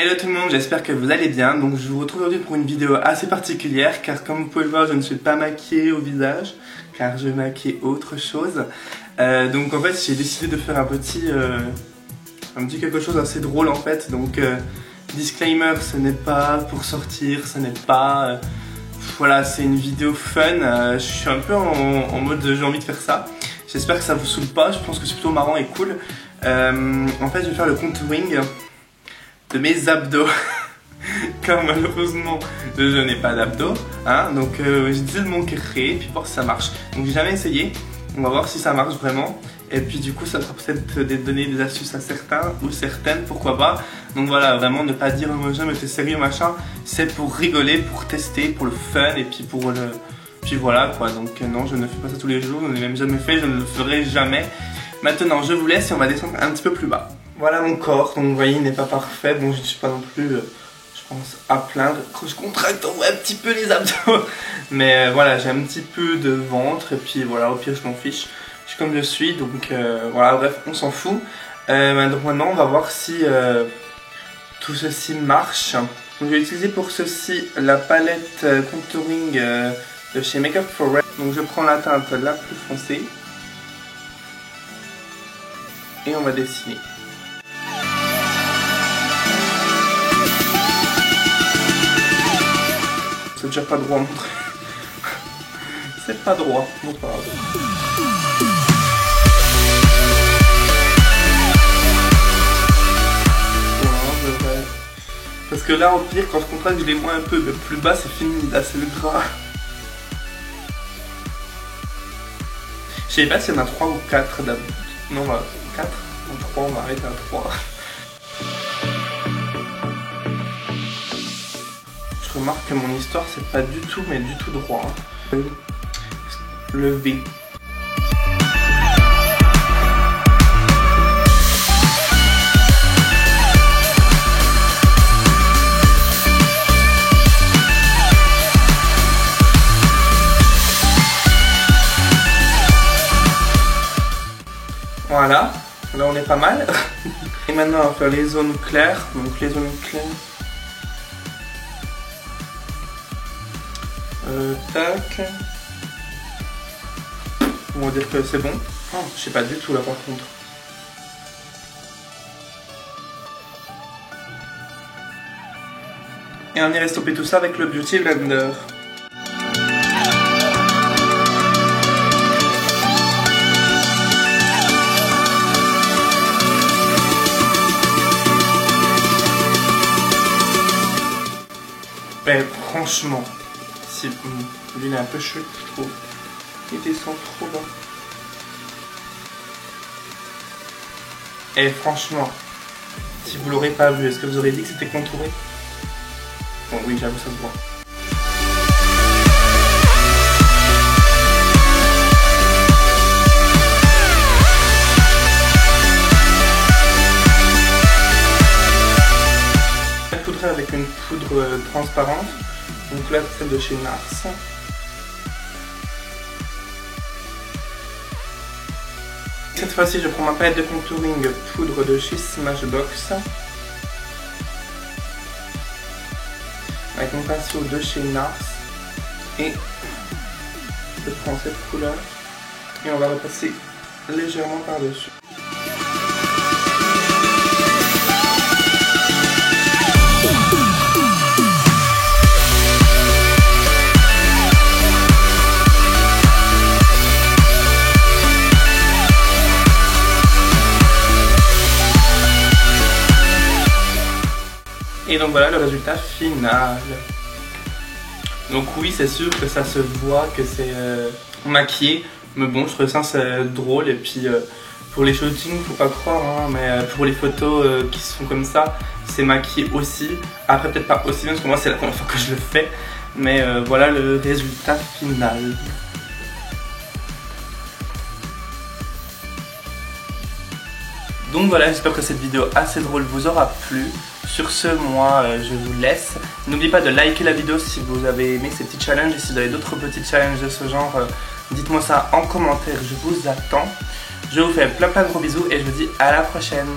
Hello tout le monde, j'espère que vous allez bien. Donc je vous retrouve aujourd'hui pour une vidéo assez particulière car comme vous pouvez le voir, je ne suis pas maquillée au visage car je maquille autre chose. Donc en fait j'ai décidé de faire un petit quelque chose assez drôle en fait. Donc disclaimer, ce n'est pas pour sortir, ce n'est pas... voilà, c'est une vidéo fun. Je suis un peu en mode j'ai envie de faire ça. J'espère que ça vous saoule pas, je pense que c'est plutôt marrant et cool. En fait je vais faire le contouring de mes abdos car malheureusement je n'ai pas d'abdos hein, donc j'ai décidé de m'en créer et puis voir si ça marche. Donc j'ai jamais essayé, on va voir si ça marche vraiment et puis du coup ça sera peut-être donner des astuces à certains ou certaines, pourquoi pas. Donc voilà, vraiment ne pas dire oh, mais t'es sérieux machin, c'est pour rigoler, pour tester, pour le fun et puis pour le... puis voilà quoi. Donc non, je ne fais pas ça tous les jours, je ne l'ai même jamais fait, je ne le ferai jamais. Maintenant je vous laisse et on va descendre un petit peu plus bas. Voilà mon corps, donc vous voyez il n'est pas parfait, bon je ne suis pas non plus, je pense, à plaindre. Quand je contracte on voit un petit peu les abdos, mais voilà j'ai un petit peu de ventre et puis voilà au pire je m'en fiche, je suis comme je suis, donc voilà bref on s'en fout. Donc maintenant on va voir si tout ceci marche. Donc, je vais utiliser pour ceci la palette contouring de chez Make Up For Red. Donc je prends la teinte la plus foncée et on va dessiner. C'est déjà pas droit à montrer. C'est pas droit. Bon, pas grave. Parce que là, au pire, quand je contracte, je les vois un peu. Mais plus bas, c'est fini. Là, c'est le gras. Je sais pas s'il y en a 3 ou 4 d'abord. Non, voilà. 4 ou 3, on va arrêter à 3. Je remarque que mon histoire c'est pas du tout mais du tout droit. Le V. Voilà, là on est pas mal. Et maintenant on va faire les zones claires. Donc les zones claires. Tac. On va dire que c'est bon. Oh, je sais pas du tout là par contre. Et on irait stopper tout ça avec le Beauty Blender. Ben franchement. Lui il est un peu chouette, je trouve. Il descend trop bas. Et franchement, si vous l'aurez pas vu, est-ce que vous aurez dit que c'était contouré? Bon oui, j'avoue ça se voit. Je vais poudrer avec une poudre transparente. Donc là, celle de chez NARS. Cette fois-ci, je prends ma palette de contouring poudre de chez Smashbox. Avec mon pinceau de chez NARS. Et je prends cette couleur. Et on va repasser légèrement par-dessus. Et donc voilà le résultat final. Donc oui c'est sûr que ça se voit que c'est maquillé. Mais bon je trouve ça c'est drôle. Et puis pour les shootings faut pas croire hein, mais pour les photos qui se font comme ça c'est maquillé aussi. Après peut-être pas aussi bien parce que moi c'est la première fois que je le fais. Mais voilà le résultat final. Donc voilà, j'espère que cette vidéo assez drôle vous aura plu. Sur ce, moi, je vous laisse. N'oubliez pas de liker la vidéo si vous avez aimé ces petits challenges. Et si vous avez d'autres petits challenges de ce genre, dites-moi ça en commentaire, je vous attends. Je vous fais plein de gros bisous et je vous dis à la prochaine.